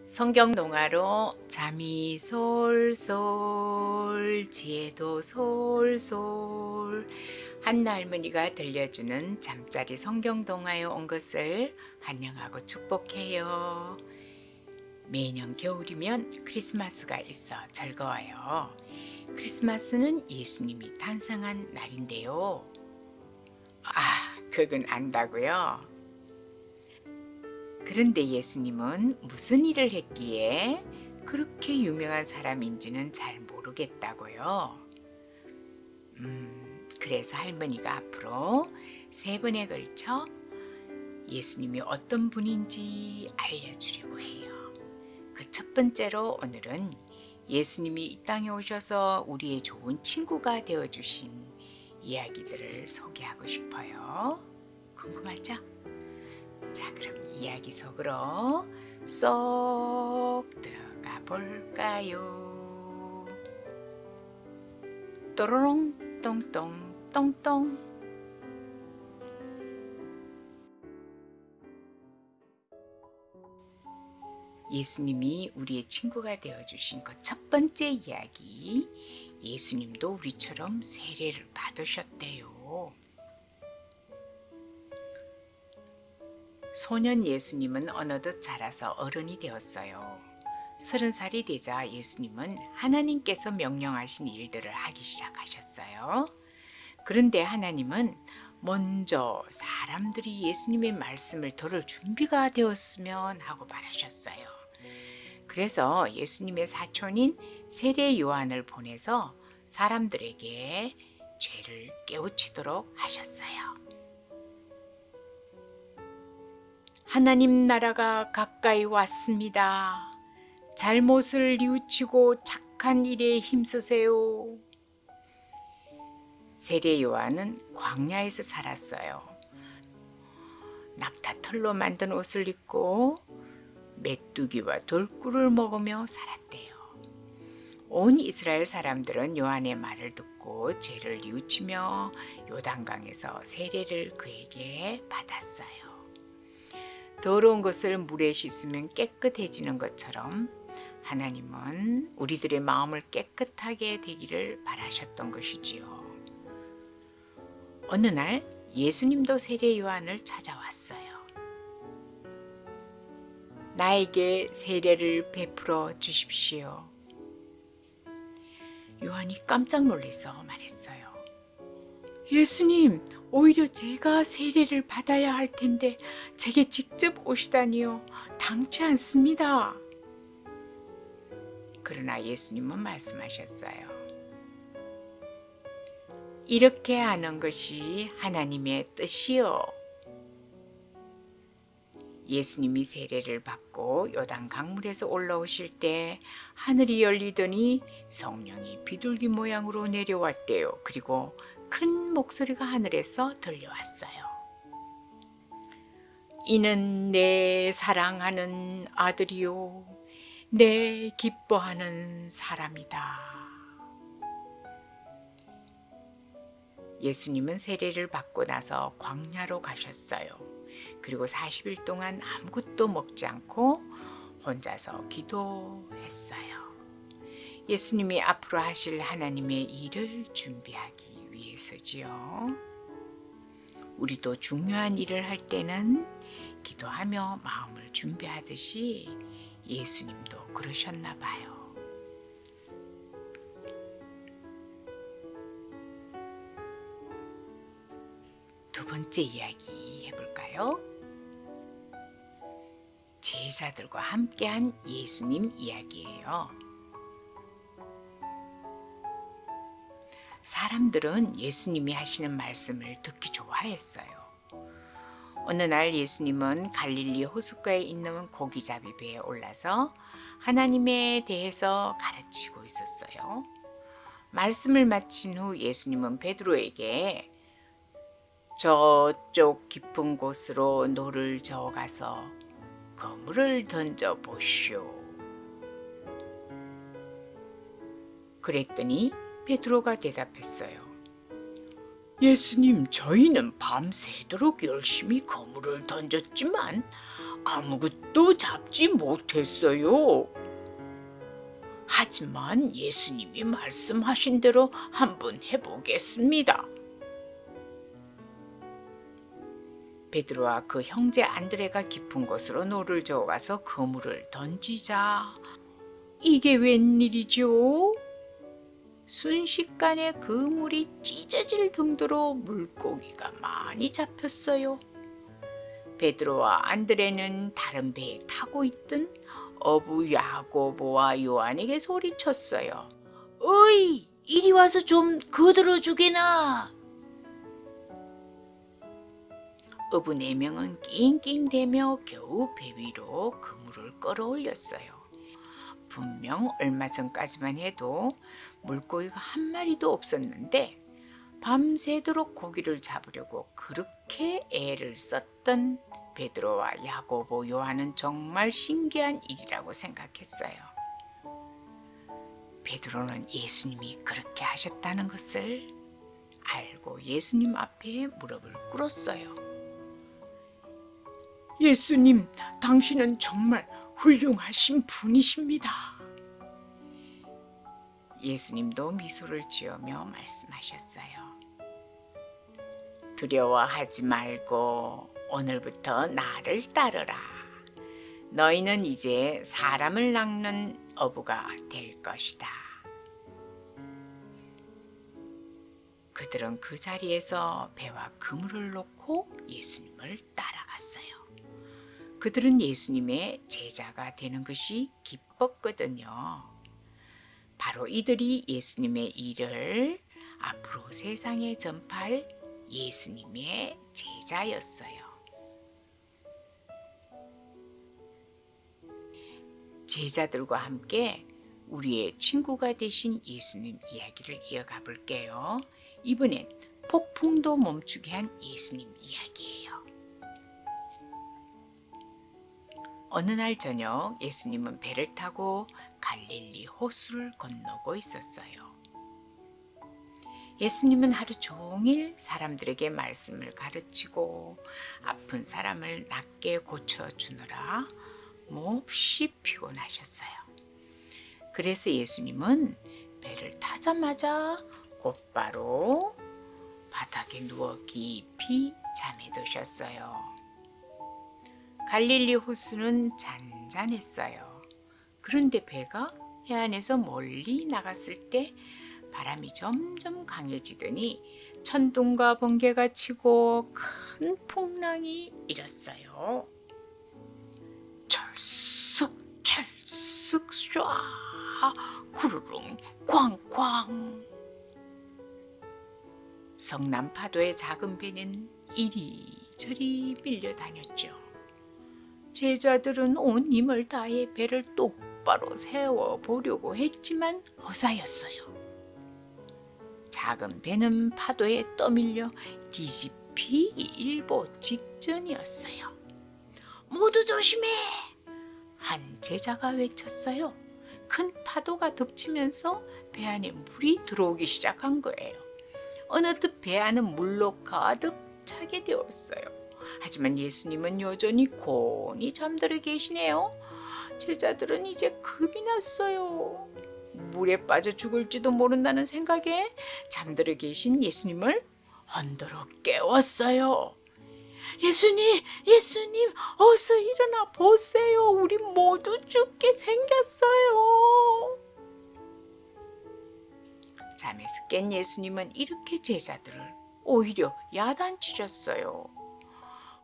성경 동화로 잠이 솔솔 지혜도 솔솔 한나 할머니가 들려주는 잠자리 성경 동화에 온 것을 환영하고 축복해요. 매년 겨울이면 크리스마스가 있어 즐거워요. 크리스마스는 예수님이 탄생한 날인데요. 그건 안다고요? 그런데 예수님은 무슨 일을 했기에 그렇게 유명한 사람인지는 잘 모르겠다고요. 그래서 할머니가 앞으로 3번에 걸쳐 예수님이 어떤 분인지 알려주려고 해요. 그 첫 번째로 오늘은 예수님이 이 땅에 오셔서 우리의 좋은 친구가 되어주신 이야기들을 소개하고 싶어요. 궁금하죠? 자, 그럼 이야기 속으로 쏙 들어가 볼까요? 또로롱 똥똥 똥똥. 예수님이 우리의 친구가 되어주신 그 첫 번째 이야기, 예수님도 우리처럼 세례를 받으셨대요. 소년 예수님은 어느덧 자라서 어른이 되었어요. 30살이 되자 예수님은 하나님께서 명령하신 일들을 하기 시작하셨어요. 그런데 하나님은 먼저 사람들이 예수님의 말씀을 들을 준비가 되었으면 하고 바라셨어요. 그래서 예수님의 사촌인 세례 요한을 보내서 사람들에게 죄를 깨우치도록 하셨어요. 하나님 나라가 가까이 왔습니다. 잘못을 뉘우치고 착한 일에 힘쓰세요. 세례 요한은 광야에서 살았어요. 낙타털로 만든 옷을 입고 메뚜기와 돌꿀을 먹으며 살았대요. 온 이스라엘 사람들은 요한의 말을 듣고 죄를 뉘우치며 요단강에서 세례를 그에게 받았어요. 더러운 것을 물에 씻으면 깨끗해지는 것처럼 하나님은 우리들의 마음을 깨끗하게 되기를 바라셨던 것이지요. 어느 날 예수님도 세례 요한을 찾아왔어요. 나에게 세례를 베풀어 주십시오. 요한이 깜짝 놀라서 말했어요. 예수님, 오히려 제가 세례를 받아야 할 텐데 제게 직접 오시다니요. 당치 않습니다. 그러나 예수님은 말씀하셨어요. 이렇게 하는 것이 하나님의 뜻이요. 예수님이 세례를 받고 요단 강물에서 올라오실 때 하늘이 열리더니 성령이 비둘기 모양으로 내려왔대요. 그리고 큰 목소리가 하늘에서 들려왔어요. 이는 내 사랑하는 아들이요, 내 기뻐하는 사람이다. 예수님은 세례를 받고 나서 광야로 가셨어요. 그리고 40일 동안 아무것도 먹지 않고 혼자서 기도했어요. 예수님이 앞으로 하실 하나님의 일을 준비하기 위해서지요. 우리도 중요한 일을 할 때는 기도하며 마음을 준비하듯이 예수님도 그러셨나 봐요. 두 번째 이야기 해볼까요? 제자들과 함께한 예수님 이야기예요. 사람들은 예수님이 하시는 말씀을 듣기 좋아했어요. 어느 날 예수님은 갈릴리 호숫가에 있는 고기잡이 배에 올라서 하나님에 대해서 가르치고 있었어요. 말씀을 마친 후 예수님은 베드로에게 저쪽 깊은 곳으로 노를 저어가서 그물을 던져보시오. 그랬더니 베드로가 대답했어요. 예수님, 저희는 밤새도록 열심히 그물을 던졌지만 아무것도 잡지 못했어요. 하지만 예수님이 말씀하신 대로 한번 해보겠습니다. 베드로와 그 형제 안드레가 깊은 곳으로 노를 저어가서 그물을 던지자 이게 웬일이죠? 순식간에 그물이 찢어질 정도로 물고기가 많이 잡혔어요. 베드로와 안드레는 다른 배에 타고 있던 어부 야고보와 요한에게 소리쳤어요. 어이, 이리 와서 좀 거들어주게나. 어부 4명은 낑낑대며 겨우 배 위로 그물을 끌어올렸어요. 분명 얼마 전까지만 해도 물고기가 한 마리도 없었는데 밤새도록 고기를 잡으려고 그렇게 애를 썼던 베드로와 야고보, 요한은 정말 신기한 일이라고 생각했어요. 베드로는 예수님이 그렇게 하셨다는 것을 알고 예수님 앞에 무릎을 꿇었어요. 예수님, 당신은 정말 훌륭하신 분이십니다. 예수님도 미소를 지으며 말씀하셨어요. 두려워하지 말고 오늘부터 나를 따르라. 너희는 이제 사람을 낚는 어부가 될 것이다. 그들은 그 자리에서 배와 그물을 놓고 예수님을 따라갔어요. 그들은 예수님의 제자가 되는 것이 기뻤거든요. 바로 이들이 예수님의 일을 앞으로 세상에 전파할 예수님의 제자였어요. 제자들과 함께 우리의 친구가 되신 예수님 이야기를 이어가 볼게요. 이번엔 폭풍도 멈추게 한 예수님 이야기예요. 어느 날 저녁 예수님은 배를 타고 갈릴리 호수를 건너고 있었어요. 예수님은 하루 종일 사람들에게 말씀을 가르치고 아픈 사람을 낫게 고쳐주느라 몹시 피곤하셨어요. 그래서 예수님은 배를 타자마자 곧바로 바닥에 누워 깊이 잠에 드셨어요. 갈릴리 호수는 잔잔했어요. 그런데 배가 해안에서 멀리 나갔을 때 바람이 점점 강해지더니 천둥과 번개가 치고 큰 풍랑이 일었어요. 철썩 철썩 쏴 구르릉 쾅쾅. 성남 파도의 작은 배는 이리저리 밀려다녔죠. 제자들은 온 힘을 다해 배를 똑바로 세워보려고 했지만 허사였어요. 작은 배는 파도에 떠밀려 뒤집히 일보 직전이었어요. 모두 조심해! 한 제자가 외쳤어요. 큰 파도가 덮치면서 배 안에 물이 들어오기 시작한 거예요. 어느덧 배 안은 물로 가득 차게 되었어요. 하지만 예수님은 여전히 곤히 잠들어 계시네요. 제자들은 이제 겁이 났어요. 물에 빠져 죽을지도 모른다는 생각에 잠들어 계신 예수님을 흔들어 깨웠어요. 예수님, 예수님, 어서 일어나 보세요. 우리 모두 죽게 생겼어요. 잠에서 깬 예수님은 이렇게 제자들을 오히려 야단치셨어요.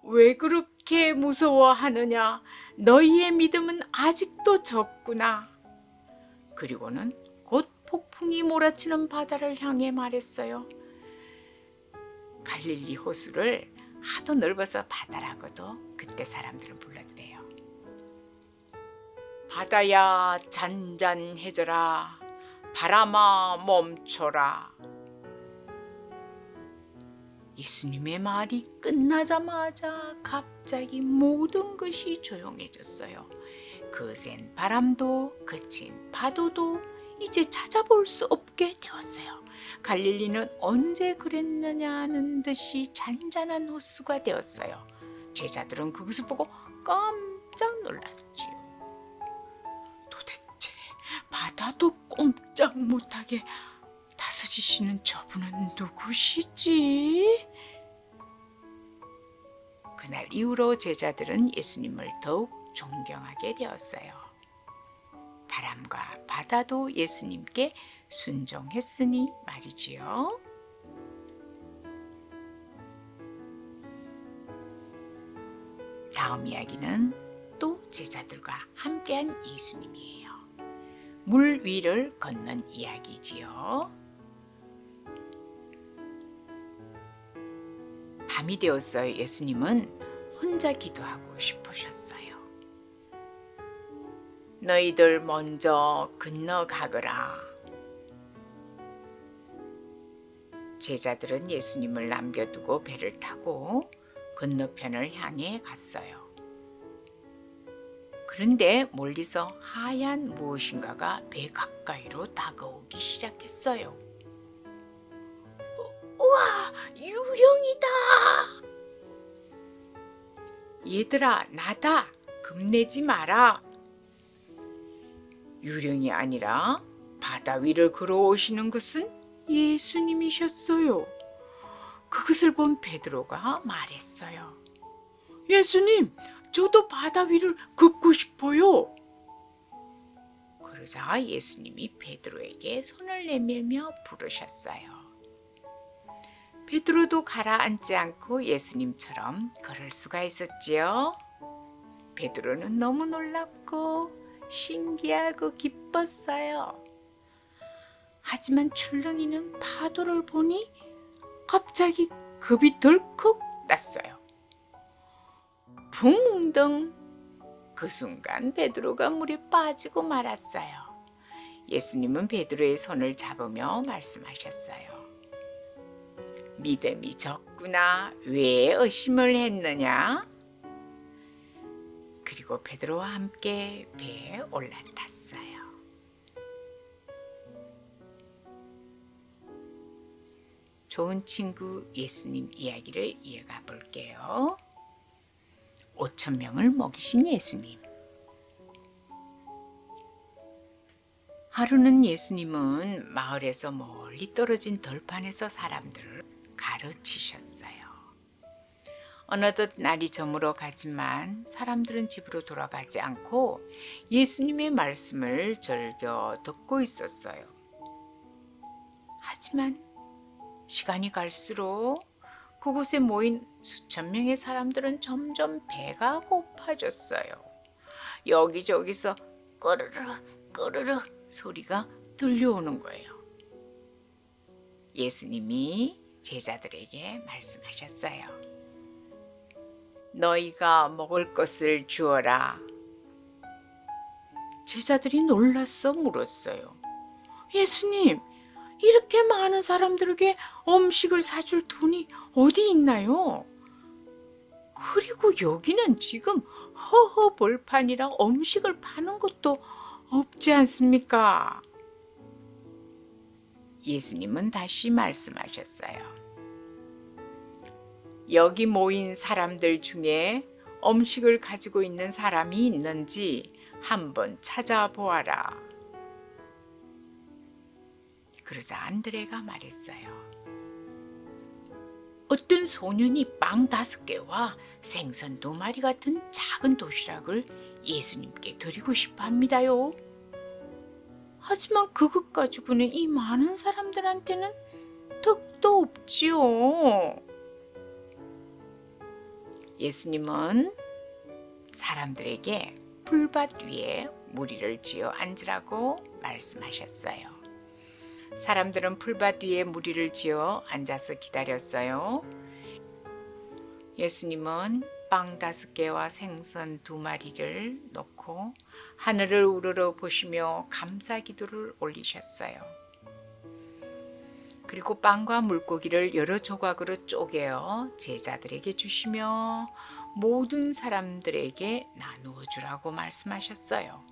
왜 그렇게 무서워하느냐? 너희의 믿음은 아직도 적구나. 그리고는 곧 폭풍이 몰아치는 바다를 향해 말했어요. 갈릴리 호수를 하도 넓어서 바다라고도 그때 사람들은 불렀대요. 바다야 잔잔해져라. 바람아 멈춰라. 예수님의 말이 끝나자마자 갑자기 모든 것이 조용해졌어요. 거센 바람도 그친 파도도 이제 찾아볼 수 없게 되었어요. 갈릴리는 언제 그랬느냐는 듯이 잔잔한 호수가 되었어요. 제자들은 그것을 보고 깜짝 놀랐지요. 도대체 바다도 꼼짝 못하게 다스리시는 저분은 누구시지? 그날 이후로 제자들은 예수님을 더욱 존경하게 되었어요. 바람과 바다도 예수님께 순종했으니 말이지요. 다음 이야기는 또 제자들과 함께한 예수님이에요. 물 위를 걷는 이야기지요. 밤이 되었어요. 예수님은 혼자 기도하고 싶으셨어요. 너희들 먼저 건너가거라. 제자들은 예수님을 남겨두고 배를 타고 건너편을 향해 갔어요. 그런데 멀리서 하얀 무엇인가가 배 가까이로 다가오기 시작했어요. 우와, 유령이다! 얘들아, 나다! 겁내지 마라! 유령이 아니라 바다 위를 걸어오시는 것은 예수님이셨어요. 그것을 본 베드로가 말했어요. 예수님, 저도 바다 위를 걷고 싶어요. 그러자 예수님이 베드로에게 손을 내밀며 부르셨어요. 베드로도 가라앉지 않고 예수님처럼 걸을 수가 있었지요. 베드로는 너무 놀랍고 신기하고 기뻤어요. 하지만 출렁이는 파도를 보니 갑자기 겁이 덜컥 났어요. 붕덩! 그 순간 베드로가 물에 빠지고 말았어요. 예수님은 베드로의 손을 잡으며 말씀하셨어요. 믿음이 적구나. 왜 의심을 했느냐? 그리고 베드로와 함께 배에 올라탔어요. 좋은 친구 예수님 이야기를 이어가 볼게요. 5,000명을 먹이신 예수님. 하루는 예수님은 마을에서 멀리 떨어진 들판에서 사람들을 가르치셨어요. 어느덧 날이 저물어 가지만 사람들은 집으로 돌아가지 않고 예수님의 말씀을 즐겨 듣고 있었어요. 하지만 시간이 갈수록 그곳에 모인 수천 명의 사람들은 점점 배가 고파졌어요. 여기저기서 꼬르르 꼬르르 소리가 들려오는 거예요. 예수님이 제자들에게 말씀하셨어요. 너희가 먹을 것을 주어라. 제자들이 놀라서 물었어요. 예수님, 이렇게 많은 사람들에게 음식을 사줄 돈이 어디 있나요? 그리고 여기는 지금 허허벌판이라 음식을 파는 것도 없지 않습니까? 예수님은 다시 말씀하셨어요. 여기 모인 사람들 중에 음식을 가지고 있는 사람이 있는지 한번 찾아보아라. 그러자 안드레가 말했어요. 어떤 소년이 빵 5개와 생선 2마리 같은 작은 도시락을 예수님께 드리고 싶어 합니다요. 하지만 그것 가지고는 이 많은 사람들한테는 턱도 없지요. 예수님은 사람들에게 풀밭 위에 무리를 지어 앉으라고 말씀하셨어요. 사람들은 풀밭 위에 무리를 지어 앉아서 기다렸어요. 예수님은 빵 5개와 생선 2마리를 놓고 하늘을 우러러 보시며 감사 기도를 올리셨어요. 그리고 빵과 물고기를 여러 조각으로 쪼개어 제자들에게 주시며 모든 사람들에게 나누어 주라고 말씀하셨어요.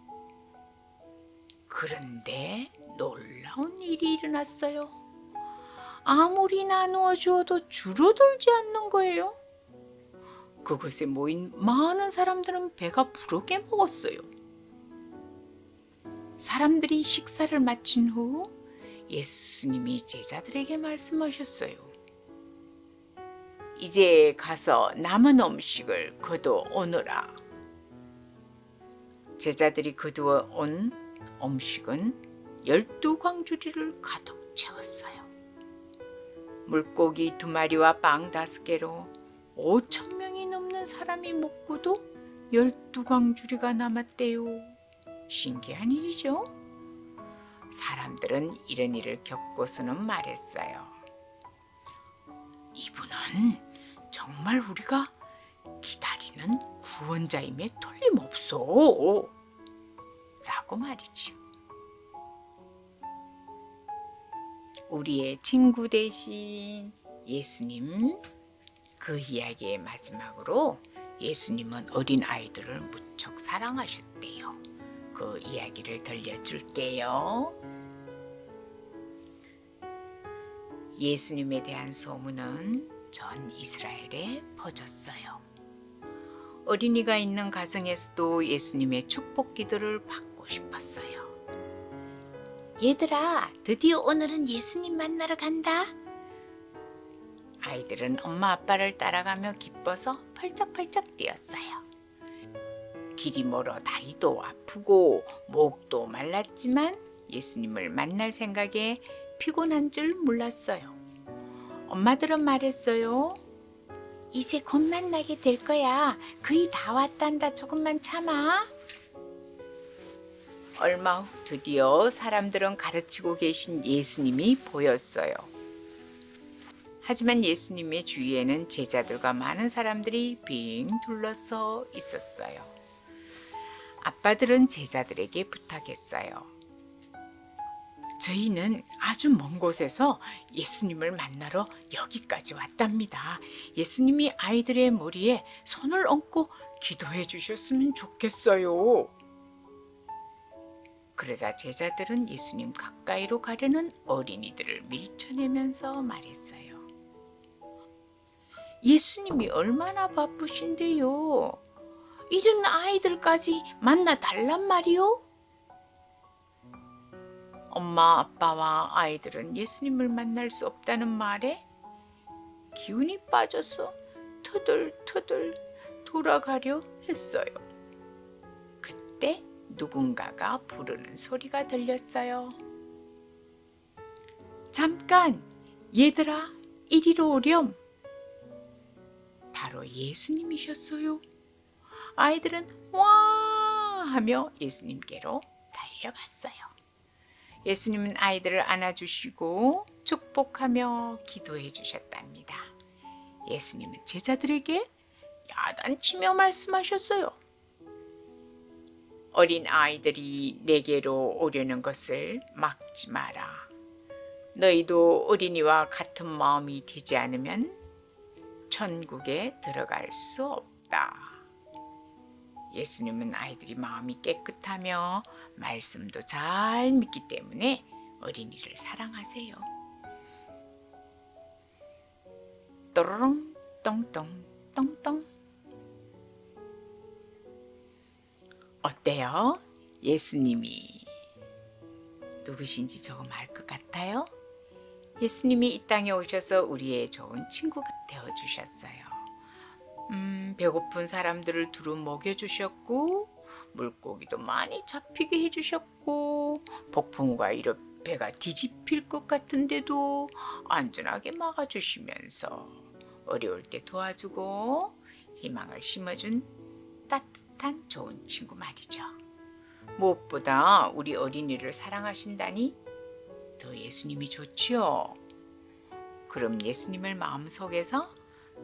그런데 놀라운 일이 일어났어요. 아무리 나누어 주어도 줄어들지 않는 거예요. 그곳에 모인 많은 사람들은 배가 부르게 먹었어요. 사람들이 식사를 마친 후 예수님이 제자들에게 말씀하셨어요. 이제 가서 남은 음식을 거두어 오너라. 제자들이 거두어 온 음식은 12광주리를 가득 채웠어요. 물고기 2마리와 빵 5개로 5,000명이 넘는 사람이 먹고도 12광주리가 남았대요. 신기한 일이죠? 사람들은 이런 일을 겪고서는 말했어요. 이분은 정말 우리가 기다리는 구원자임에 틀림없어. 라고 말이지요. 우리의 친구 대신 예수님, 그 이야기의 마지막으로 예수님은 어린 아이들을 무척 사랑하셨대요. 그 이야기를 들려줄게요. 예수님에 대한 소문은 전 이스라엘에 퍼졌어요. 어린이가 있는 가정에서도 예수님의 축복 기도를 받고 싶었어요. 얘들아, 드디어 오늘은 예수님 만나러 간다. 아이들은 엄마 아빠를 따라가며 기뻐서 펄쩍펄쩍 뛰었어요. 길이 멀어 다리도 아프고 목도 말랐지만 예수님을 만날 생각에 피곤한 줄 몰랐어요. 엄마들은 말했어요. 이제 곧 만나게 될 거야. 거의 다 왔단다. 조금만 참아. 얼마 후 드디어 사람들은 가르치고 계신 예수님이 보였어요. 하지만 예수님의 주위에는 제자들과 많은 사람들이 빙 둘러서 있었어요. 아빠들은 제자들에게 부탁했어요. 저희는 아주 먼 곳에서 예수님을 만나러 여기까지 왔답니다. 예수님이 아이들의 머리에 손을 얹고 기도해 주셨으면 좋겠어요. 그러자 제자들은 예수님 가까이로 가려는 어린이들을 밀쳐내면서 말했어요. 예수님이 얼마나 바쁘신데요. 이런 아이들까지 만나 달란 말이요? 엄마 아빠와 아이들은 예수님을 만날 수 없다는 말에 기운이 빠져서 터덜터덜 돌아가려 했어요. 그때 누군가가 부르는 소리가 들렸어요. 잠깐, 얘들아, 이리로 오렴. 바로 예수님이셨어요. 아이들은 와 하며 예수님께로 달려갔어요. 예수님은 아이들을 안아주시고 축복하며 기도해 주셨답니다. 예수님은 제자들에게 야단치며 말씀하셨어요. 어린 아이들이 내게로 오려는 것을 막지 마라. 너희도 어린이와 같은 마음이 되지 않으면 천국에 들어갈 수 없다. 예수님은 아이들이 마음이 깨끗하며 말씀도 잘 믿기 때문에 어린이를 사랑하세요. 또르릉 똥똥 똥똥. 어때요? 예수님이 누구신지 조금 알 것 같아요? 예수님이 이 땅에 오셔서 우리의 좋은 친구가 되어주셨어요. 배고픈 사람들을 두루 먹여주셨고 물고기도 많이 잡히게 해주셨고 폭풍과 이로 배가 뒤집힐 것 같은데도 안전하게 막아주시면서 어려울 때 도와주고 희망을 심어준 따뜻한 좋은 친구 말이죠. 무엇보다 우리 어린이를 사랑하신다니 더 예수님이 좋지요. 그럼 예수님을 마음속에서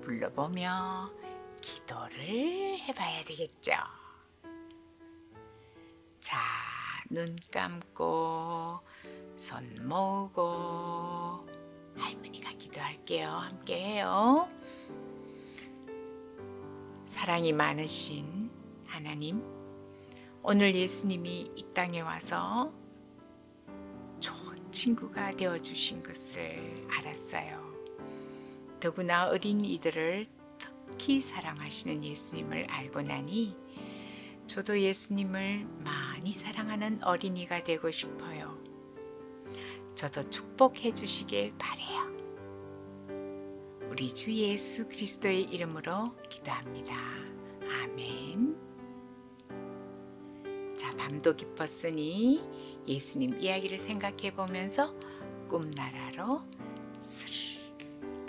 불러보며 기도를 해봐야 되겠죠. 자, 눈 감고 손 모으고 할머니가 기도할게요. 함께 해요. 사랑이 많으신 하나님, 오늘 예수님이 이 땅에 와서 좋은 친구가 되어주신 것을 알았어요. 더구나 어린이들을 극히 사랑하시는 예수님을 알고 나니 저도 예수님을 많이 사랑하는 어린이가 되고 싶어요. 저도 축복해 주시길 바래요. 우리 주 예수 그리스도의 이름으로 기도합니다. 아멘. 자, 밤도 깊었으니 예수님 이야기를 생각해 보면서 꿈나라로 스르르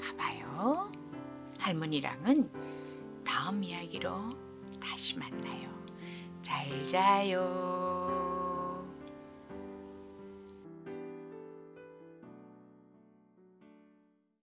가봐요. 할머니랑은 다음 이야기로 다시 만나요. 잘 자요.